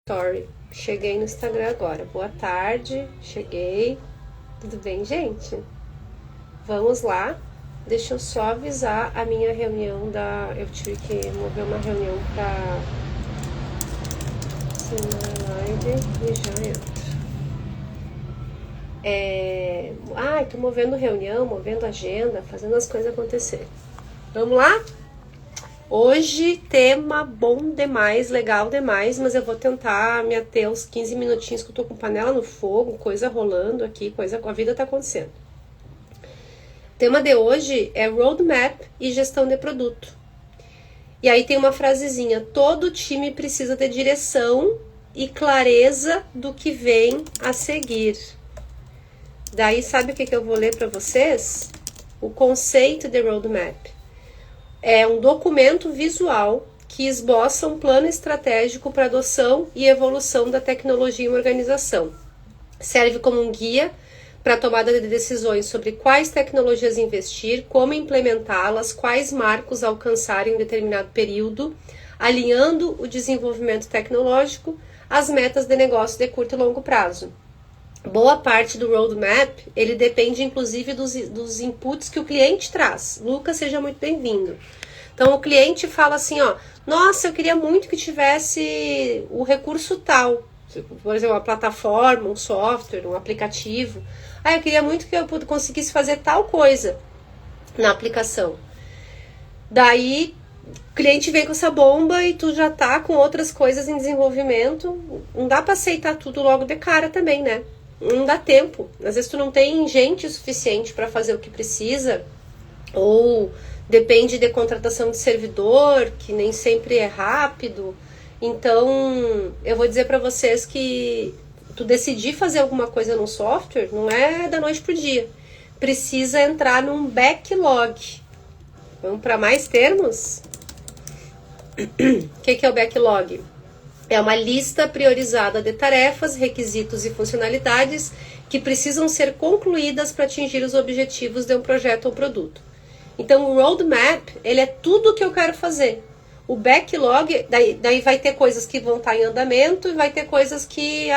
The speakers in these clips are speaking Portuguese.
Story. Cheguei no Instagram agora. Boa tarde, cheguei. Tudo bem, gente? Vamos lá. Deixa eu só avisar a minha reunião da... Eu tive que mover uma reunião pra ser na live e já entro. Tô movendo reunião, movendo agenda, fazendo as coisas acontecerem. Vamos lá? Hoje, tema bom demais, legal demais, mas eu vou tentar me ater os 15 minutinhos que eu tô com panela no fogo, coisa rolando aqui, a vida tá acontecendo. O tema de hoje é Roadmap e gestão de produto. E aí tem uma frasezinha, todo time precisa de direção e clareza do que vem a seguir. Daí, sabe o que eu vou ler para vocês? O conceito de Roadmap. É um documento visual que esboça um plano estratégico para adoção e evolução da tecnologia em uma organização. Serve como um guia para a tomada de decisões sobre quais tecnologias investir, como implementá-las, quais marcos alcançar em um determinado período, alinhando o desenvolvimento tecnológico às metas de negócio de curto e longo prazo. Boa parte do roadmap, ele depende inclusive dos inputs que o cliente traz. Lucas, seja muito bem-vindo. Então o cliente fala assim, ó, nossa, eu queria muito que tivesse o recurso tal, por exemplo, uma plataforma, um software, um aplicativo. Eu queria muito que eu conseguisse fazer tal coisa na aplicação. Daí o cliente vem com essa bomba e tu já tá com outras coisas em desenvolvimento. Não dá para aceitar tudo logo de cara também, né? Não dá tempo. Às vezes tu não tem gente suficiente para fazer o que precisa, ou depende de contratação de servidor, que nem sempre é rápido. Então, eu vou dizer para vocês que tu decidir fazer alguma coisa no software não é da noite pro dia. Precisa entrar num backlog. Vamos para mais termos? O que é o backlog? É uma lista priorizada de tarefas, requisitos e funcionalidades que precisam ser concluídas para atingir os objetivos de um projeto ou produto. Então, o roadmap, ele é tudo o que eu quero fazer. O backlog, daí vai ter coisas que vão estar em andamento, e vai ter coisas que...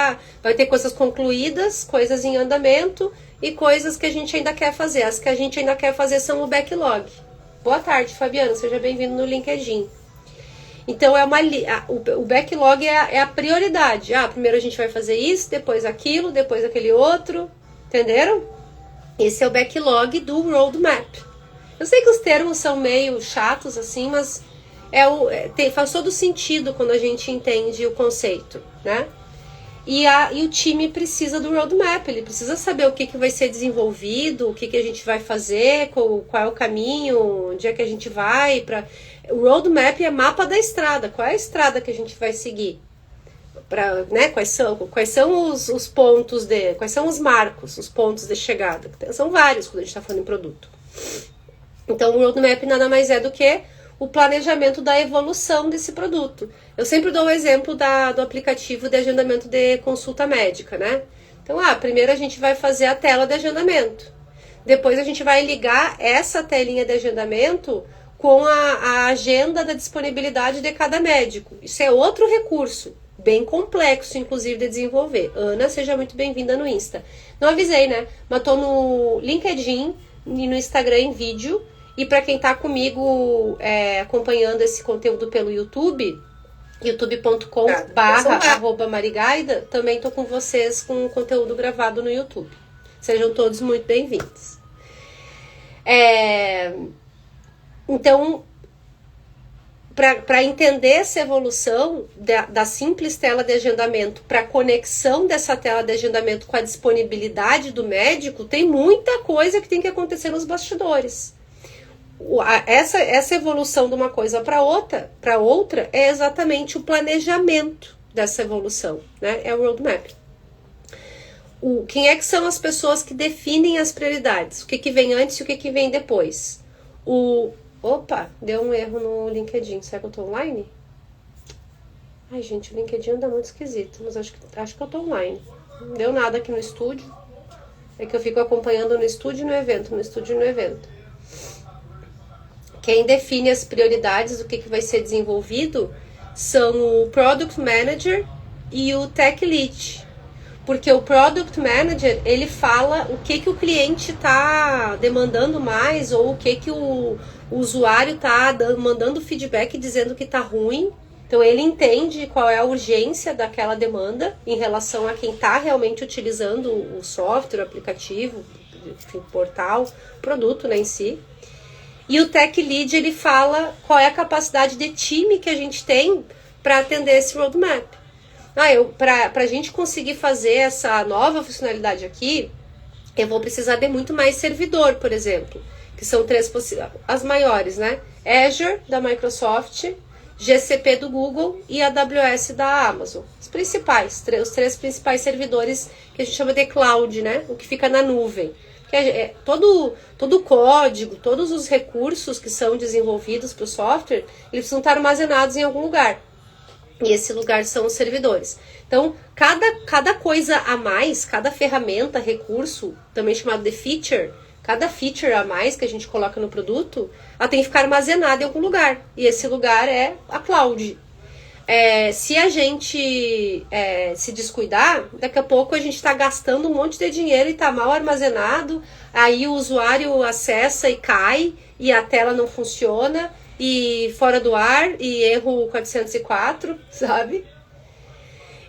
vai ter coisas concluídas, coisas em andamento e coisas que a gente ainda quer fazer. As que a gente ainda quer fazer são o backlog. Boa tarde, Fabiano, seja bem-vindo no LinkedIn. Então, o backlog é a prioridade. Primeiro a gente vai fazer isso, depois aquilo, depois aquele outro. Entenderam? Esse é o backlog do roadmap. Eu sei que os termos são meio chatos assim, mas faz todo sentido quando a gente entende o conceito, né? E o time precisa do roadmap, ele precisa saber o que vai ser desenvolvido, o que a gente vai fazer, qual é o caminho, onde é que a gente vai. O roadmap é mapa da estrada, qual é a estrada que a gente vai seguir? Né, quais são os pontos, quais são os marcos, os pontos de chegada? São vários quando a gente está falando em produto. Então o roadmap nada mais é do que o planejamento da evolução desse produto. Eu sempre dou o exemplo do aplicativo de agendamento de consulta médica, né? Então, primeiro a gente vai fazer a tela de agendamento. Depois a gente vai ligar essa telinha de agendamento com a agenda da disponibilidade de cada médico. Isso é outro recurso, bem complexo, inclusive, de desenvolver. Ana, seja muito bem-vinda no Insta. Não avisei, né? Mas tô no LinkedIn e no Instagram em vídeo. E para quem tá comigo acompanhando esse conteúdo pelo YouTube, youtube.com/marigaida, também tô com vocês com o conteúdo gravado no YouTube. Sejam todos muito bem-vindos. Então, para entender essa evolução da simples tela de agendamento para a conexão dessa tela de agendamento com a disponibilidade do médico, tem muita coisa que tem que acontecer nos bastidores. Essa evolução de uma coisa para outra é exatamente o planejamento dessa evolução, né? É o roadmap. Quem é que são as pessoas que definem as prioridades? O que vem antes e o que vem depois? Opa, deu um erro no LinkedIn. Será que eu tô online? Ai, gente, o LinkedIn anda muito esquisito, mas acho que eu tô online. Não deu nada aqui no estúdio. É que eu fico acompanhando no estúdio e no evento, no estúdio e no evento. Quem define as prioridades do que vai ser desenvolvido são o Product Manager e o Tech Lead. Porque o Product Manager, ele fala o que o cliente está demandando mais, ou o que o usuário está mandando feedback dizendo que está ruim. Então ele entende qual é a urgência daquela demanda em relação a quem está realmente utilizando o software, o aplicativo, enfim, portal, produto, né, em si. E o Tech Lead, ele fala qual é a capacidade de time que a gente tem para atender esse roadmap. Para a gente conseguir fazer essa nova funcionalidade aqui, eu vou precisar de muito mais servidor, por exemplo, que são as maiores, né? Azure, da Microsoft, GCP do Google e AWS da Amazon. Os três principais servidores que a gente chama de cloud, né? O que fica na nuvem. Que todo o código, todos os recursos que são desenvolvidos para o software, eles precisam estar armazenados em algum lugar. E esse lugar são os servidores. Então, cada coisa a mais, cada ferramenta, recurso, também chamado de feature, cada feature a mais que a gente coloca no produto, ela tem que ficar armazenada em algum lugar. E esse lugar é a cloud. Se a gente se descuidar, daqui a pouco a gente está gastando um monte de dinheiro e está mal armazenado, aí o usuário acessa e cai, e a tela não funciona, e fora do ar, e erro 404, sabe?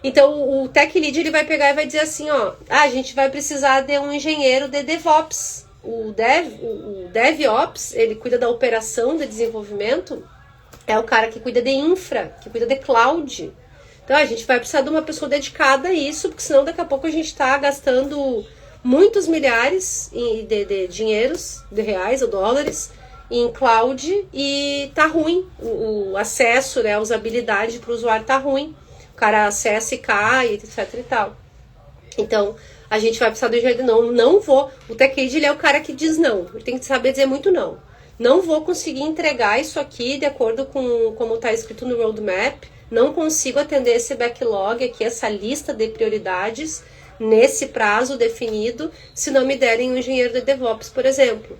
Então o Tech Lead, ele vai pegar e vai dizer assim, a gente vai precisar de um engenheiro de DevOps. O DevOps, ele cuida da operação de desenvolvimento, é o cara que cuida de infra, que cuida de cloud. Então a gente vai precisar de uma pessoa dedicada a isso, porque senão daqui a pouco a gente está gastando muitos milhares de dinheiros, de reais ou dólares, em cloud, e tá ruim. O acesso, né, a usabilidade para o usuário tá ruim. O cara acessa e cai, etc e tal. Então, a gente vai precisar do engenheiro. Não vou. O Tech Lead, ele é o cara que diz não. Ele tem que saber dizer muito não. Não vou conseguir entregar isso aqui de acordo com como está escrito no roadmap. Não consigo atender esse backlog aqui, essa lista de prioridades, nesse prazo definido, se não me derem um engenheiro de DevOps, por exemplo.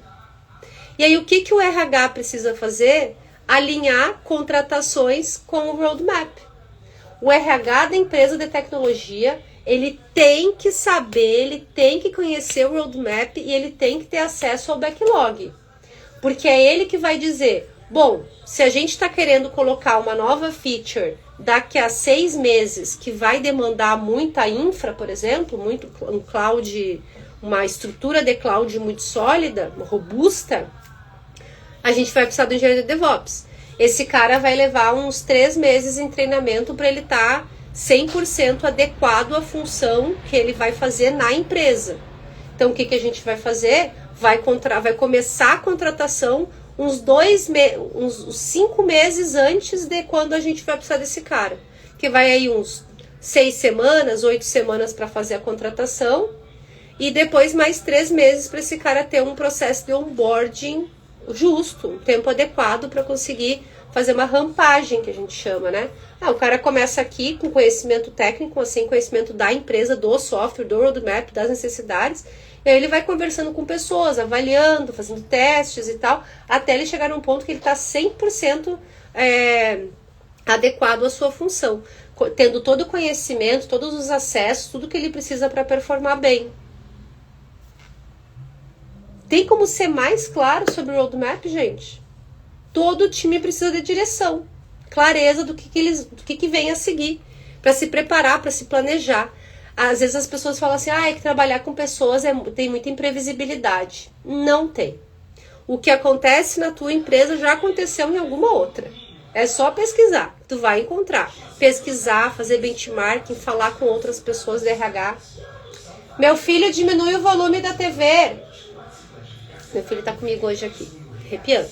E aí, o que o RH precisa fazer? Alinhar contratações com o roadmap. O RH da empresa de tecnologia, ele tem que saber, ele tem que conhecer o roadmap e ele tem que ter acesso ao backlog. Porque é ele que vai dizer, bom, se a gente está querendo colocar uma nova feature daqui a 6 meses, que vai demandar muita infra, por exemplo, um cloud, uma estrutura de cloud muito sólida, robusta, a gente vai precisar do engenheiro de DevOps. Esse cara vai levar uns 3 meses em treinamento para ele estar 100% adequado à função que ele vai fazer na empresa. Então, o que a gente vai fazer? Vai começar a contratação uns 5 meses antes de quando a gente vai precisar desse cara. Que vai aí uns 6 semanas, 8 semanas para fazer a contratação, e depois mais 3 meses para esse cara ter um processo de onboarding justo, um tempo adequado para conseguir fazer uma rampagem, que a gente chama, né? O cara começa aqui com conhecimento técnico, assim, conhecimento da empresa, do software, do roadmap, das necessidades, e aí ele vai conversando com pessoas, avaliando, fazendo testes e tal, até ele chegar num ponto que ele está 100% adequado à sua função, tendo todo o conhecimento, todos os acessos, tudo que ele precisa para performar bem. Tem como ser mais claro sobre o roadmap, gente? Todo time precisa de direção, clareza do que vem a seguir, para se preparar, para se planejar. Às vezes as pessoas falam assim, é que trabalhar com pessoas tem muita imprevisibilidade. Não tem. O que acontece na tua empresa já aconteceu em alguma outra. É só pesquisar, tu vai encontrar. Pesquisar, fazer benchmarking, falar com outras pessoas de RH. Meu filho diminui o volume da TV. Meu filho tá comigo hoje aqui, arrepiando.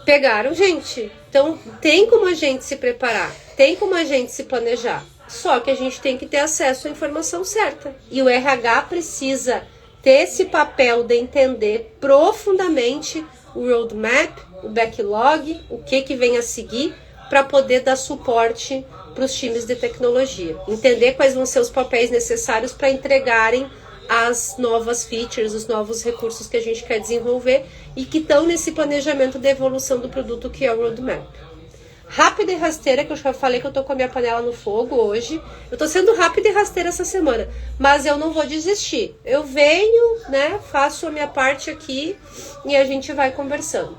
Pegaram, gente. Então, tem como a gente se preparar, tem como a gente se planejar. Só que a gente tem que ter acesso à informação certa. E o RH precisa ter esse papel de entender profundamente o roadmap, o backlog, o que vem a seguir, para poder dar suporte para os times de tecnologia. Entender quais vão ser os papéis necessários para entregarem as novas features, os novos recursos que a gente quer desenvolver e que estão nesse planejamento de evolução do produto que é o roadmap. Rápida e rasteira, que eu já falei que eu tô com a minha panela no fogo hoje. Eu tô sendo rápida e rasteira essa semana, mas eu não vou desistir. Eu venho, né, faço a minha parte aqui e a gente vai conversando.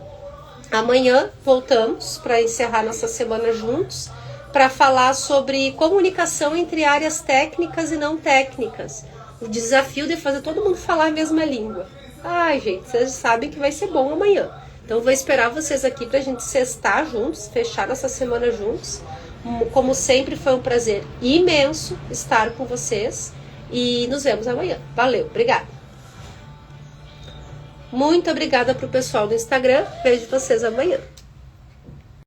Amanhã voltamos para encerrar nossa semana juntos, para falar sobre comunicação entre áreas técnicas e não técnicas. O desafio de fazer todo mundo falar a mesma língua. Ai, gente, vocês sabem que vai ser bom amanhã. Então, vou esperar vocês aqui pra gente sextar juntos, fechar essa semana juntos. Como sempre, foi um prazer imenso estar com vocês. E nos vemos amanhã. Valeu, obrigada. Muito obrigada pro pessoal do Instagram. Vejo vocês amanhã.